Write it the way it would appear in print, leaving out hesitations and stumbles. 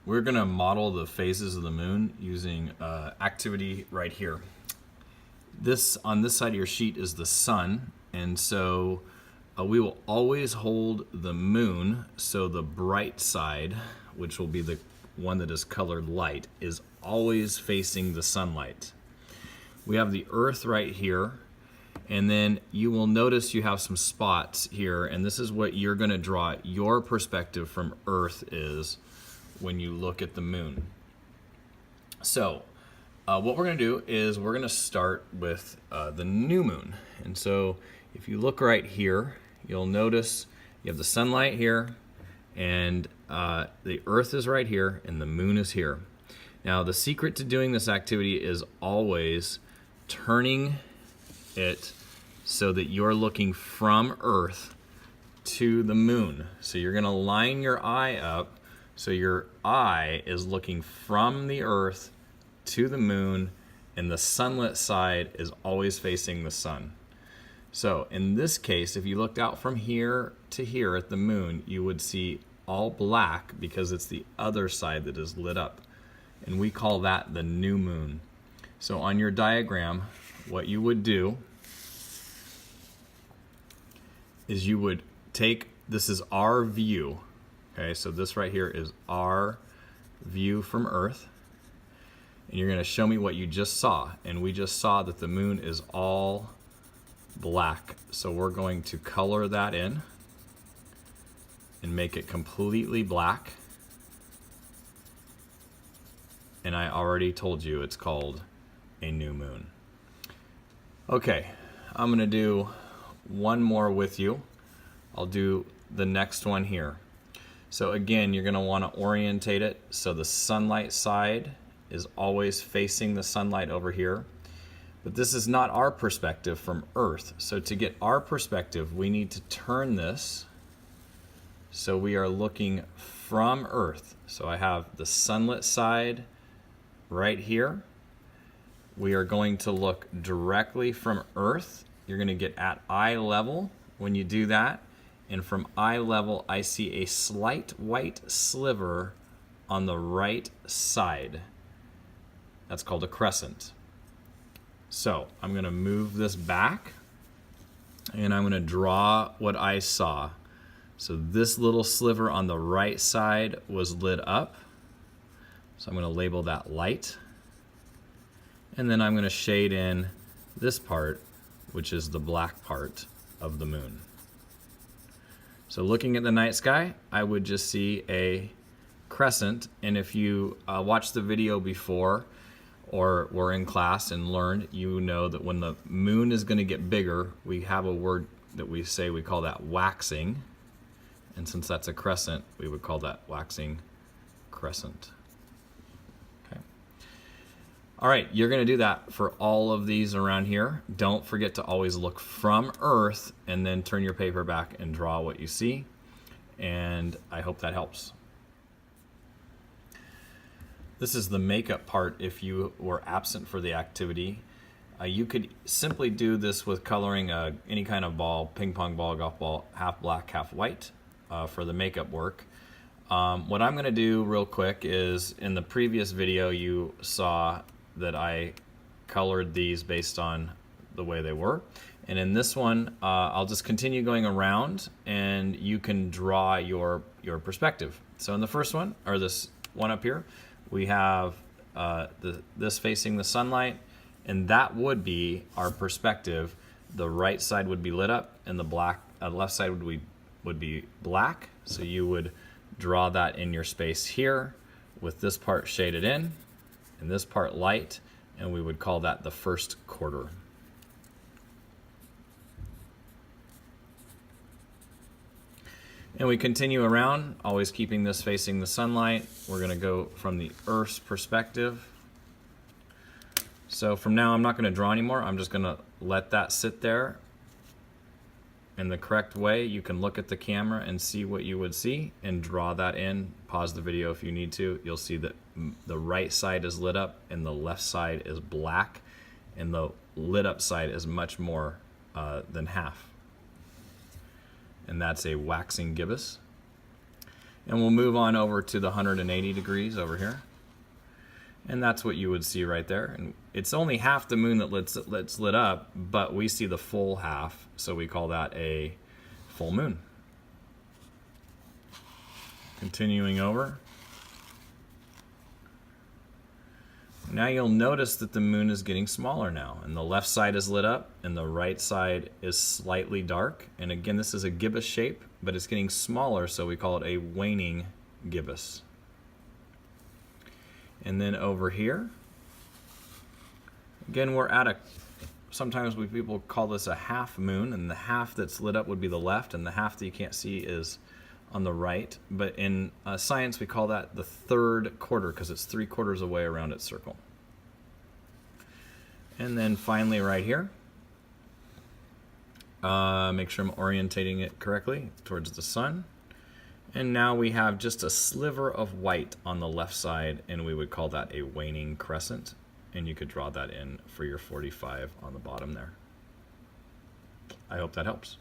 We're going to model the phases of the moon using activity right here. On this side of your sheet is the sun, and so we will always hold the moon, so the bright side, which will be the one that is colored light, is always facing the sunlight. We have the earth right here, and then you will notice you have some spots here, and this is what you're going to draw your perspective from earth is when you look at the moon. So what we're going to do is we're going to start with the new moon. And so if you look right here, you'll notice you have the sunlight here, and the earth is right here, and the moon is here. Now the secret to doing this activity is always turning it so that you're looking from earth to the moon. So you're going to line your eye up so your eye is looking from the earth to the moon, and the sunlit side is always facing the sun. So in this case, if you looked out from here to here at the moon, you would see all black because it's the other side that is lit up. And we call that the new moon. So on your diagram, what you would do is you would take, this is our view. Okay, so this right here is our view from Earth. And you're going to show me what you just saw. And we just saw that the moon is all black. So we're going to color that in and make it completely black. And I already told you it's called a new moon. Okay, I'm going to do one more with you. I'll do the next one here. So again, you're going to want to orientate it so the sunlight side is always facing the sunlight over here. But this is not our perspective from Earth. So to get our perspective, we need to turn this so we are looking from Earth. So I have the sunlit side right here. We are going to look directly from Earth. You're going to get at eye level when you do that. And from eye level, I see a slight white sliver on the right side. That's called a crescent. So I'm going to move this back, and I'm going to draw what I saw. So this little sliver on the right side was lit up. So I'm going to label that light. And then I'm going to shade in this part, which is the black part of the moon. So looking at the night sky, I would just see a crescent. And if you watched the video before or were in class and learned, you know that when the moon is going to get bigger, we have a word that we say, we call that waxing. And since that's a crescent, we would call that waxing crescent. Okay. All right, you're going to do that for all of these around here. Don't forget to always look from Earth and then turn your paper back and draw what you see. And I hope that helps. This is the makeup part if you were absent for the activity. You could simply do this with coloring any kind of ball, ping pong ball, golf ball, half black, half white for the makeup work. What I'm going to do real quick is, in the previous video you saw that I colored these based on the way they were. And in this one, I'll just continue going around and you can draw your perspective. So in the first one, or this one up here, we have this facing the sunlight, and that would be our perspective. The right side would be lit up, and the left side would be black. So you would draw that in your space here with this part shaded in and this part light, and we would call that the first quarter. And we continue around, always keeping this facing the sunlight. We're going to go from the Earth's perspective. So from now, I'm not going to draw anymore. I'm just going to let that sit there in the correct way. You can look at the camera and see what you would see and draw that in. Pause the video if you need to. You'll see that the right side is lit up and the left side is black, and the lit up side is much more than half. And that's a waxing gibbous. And we'll move on over to the 180 degrees over here. And that's what you would see right there. And it's only half the moon that's lit up, but we see the full half, so we call that a full moon. Continuing over. Now you'll notice that the moon is getting smaller now, and the left side is lit up and the right side is slightly dark. And again, this is a gibbous shape, but it's getting smaller, so we call it a waning gibbous. And then over here, again, we're at sometimes people call this a half moon, and the half that's lit up would be the left, and the half that you can't see is on the right. But in science, we call that the third quarter because it's 3/4 away around its circle. And then finally right here, make sure I'm orientating it correctly towards the sun. And now we have just a sliver of white on the left side, and we would call that a waning crescent. And you could draw that in for your 45 on the bottom there. I hope that helps.